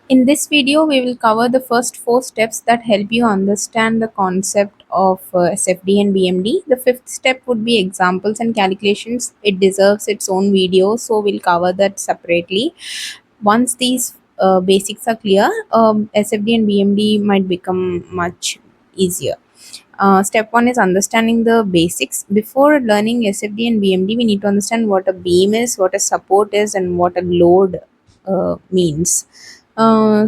In this video, we will cover the first four steps that help you understand the concept of SFD and BMD. The fifth step would be examples and calculations. It deserves its own video, so we'll cover that separately. Once these basics are clear, SFD and BMD might become much easier. Step one is understanding the basics. Before learning SFD and BMD, we need to understand what a beam is, what a support is, and what a load means. Beam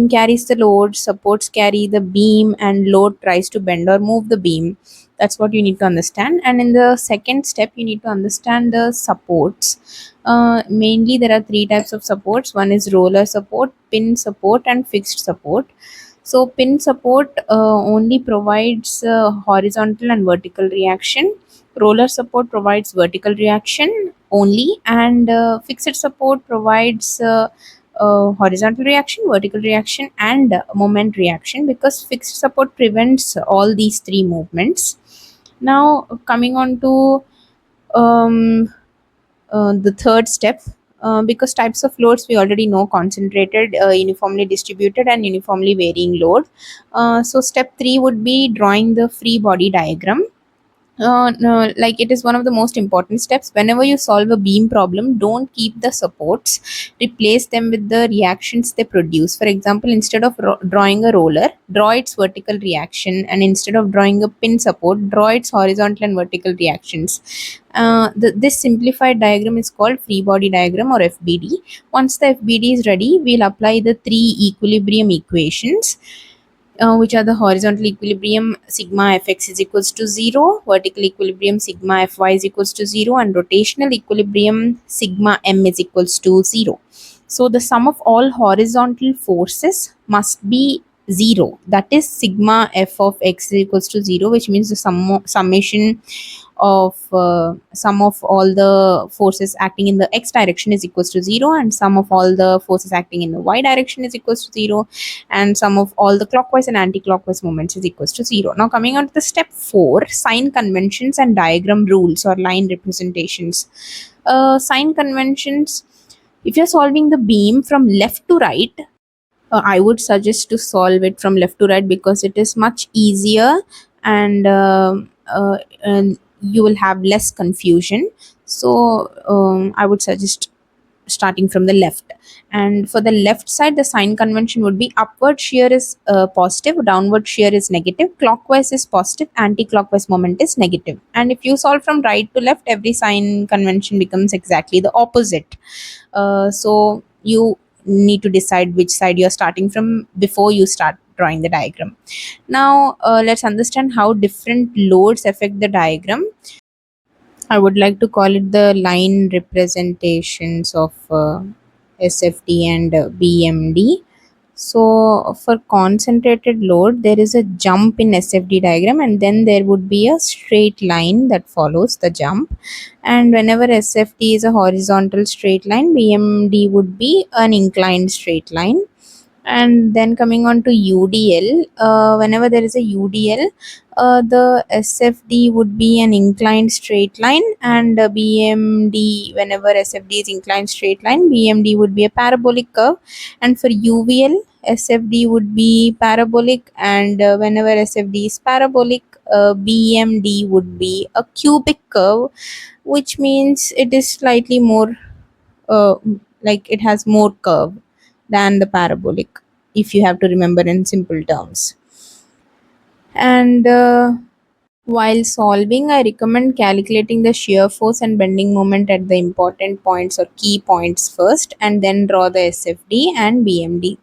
carries the load, supports carry the beam, and load tries to bend or move the beam. That's what you need to understand. And in the second step, you need to understand the supports. Mainly, there are three types of supports. One is roller support, pin support, and fixed support. So pin support only provides horizontal and vertical reaction. Roller support provides vertical reaction only, and fixed support provides horizontal reaction, vertical reaction, and moment reaction, because fixed support prevents all these three movements. Now, coming on to um, the third step, because types of loads we already know: concentrated, uniformly distributed, and uniformly varying load. So step 3 would be drawing the free body diagram. No, like it is one of the most important steps. Whenever you solve a beam problem, don't keep the supports, replace them with the reactions they produce. For example, instead of drawing a roller, draw its vertical reaction, and instead of drawing a pin support, draw its horizontal and vertical reactions. This simplified diagram is called free body diagram, or FBD. Once the FBD is ready, we'll apply the three equilibrium equations, which are the horizontal equilibrium sigma fx is equals to 0, vertical equilibrium sigma fy is equals to 0, and rotational equilibrium sigma m is equals to 0. So the sum of all horizontal forces must be 0. That is sigma f of x is equals to 0, which means the summation of sum of all the forces acting in the x direction is equals to 0, and sum of all the forces acting in the y direction is equals to 0, and sum of all the clockwise and anti-clockwise moments is equals to 0. Now coming on to the step 4, sign conventions and diagram rules or line representations. Sign conventions: if you're solving the beam from left to right, I would suggest to solve it from left to right, because it is much easier, and you will have less confusion. So I would suggest starting from the left. And for the left side, the sign convention would be: upward shear is positive, downward shear is negative, clockwise is positive, anti-clockwise moment is negative. And if you solve from right to left, every sign convention becomes exactly the opposite. So you need to decide which side you're starting from before you start drawing the diagram. Now let's understand how different loads affect the diagram. I would like to call it the line representations of SFD and BMD. So, for concentrated load, there is a jump in SFD diagram, and then there would be a straight line that follows the jump. And whenever SFD is a horizontal straight line, BMD would be an inclined straight line. And then coming on to UDL, whenever there is a UDL, the SFD would be an inclined straight line, and BMD, whenever SFD is inclined straight line, BMD would be a parabolic curve. And for UVL, SFD would be parabolic, and whenever SFD is parabolic, BMD would be a cubic curve, which means it is slightly more, uh, like it has more curve than the parabolic, if you have to remember in simple terms. And while solving, I recommend calculating the shear force and bending moment at the important points or key points first, and then draw the SFD and BMD.